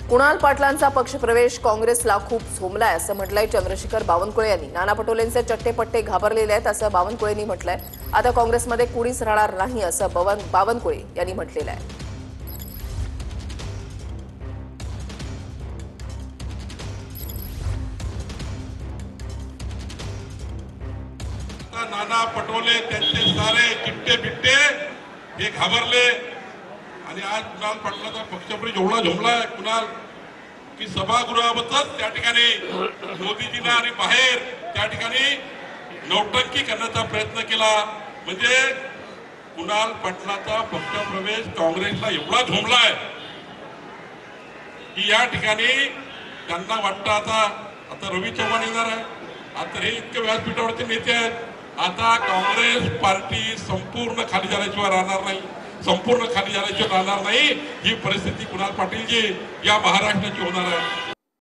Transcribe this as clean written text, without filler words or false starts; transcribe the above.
कुणाल पाटलांचा पक्षप्रवेश काँग्रेसला खूप झोमलाय असं म्हटलंय चंद्रशेखर बावनकुळे यांनी। नाना पटोलेंचे चट्टेपट्टे घाबरलेले आहेत असं बावनकुळेंनी म्हटलंय। आता काँग्रेसमध्ये कुणीच राहणार नाही असं बावनकुळे यांनी म्हटलेलं आहे। नाना पटोले त्यांचे सारे चिट्टे बिट्टे हे घाबरले आणि आज कुणाल पाटलाचा पक्षप्रवेश एवढा झोमलाय कुणाल की सभागृहातच त्या ठिकाणी मोदीजींना आणि बाहेर त्या ठिकाणी नौटंकी करण्याचा प्रयत्न केला। म्हणजे कुणाल पाटलाचा पक्षप्रवेश काँग्रेसला एवढा झोमलाय की या ठिकाणी त्यांना वाटतं आता रवी चव्हाण येणार आहे। आता हे इतके व्यासपीठावरचे नेते आहेत, आता काँग्रेस पार्टी संपूर्ण खाली झाल्याशिवाय राहणार नाही, संपूर्ण खाली झाल्याशिवाय राहणार नाही। ही परिस्थिती कुणाल पाटील जी या महाराष्ट्राची होणार आहे।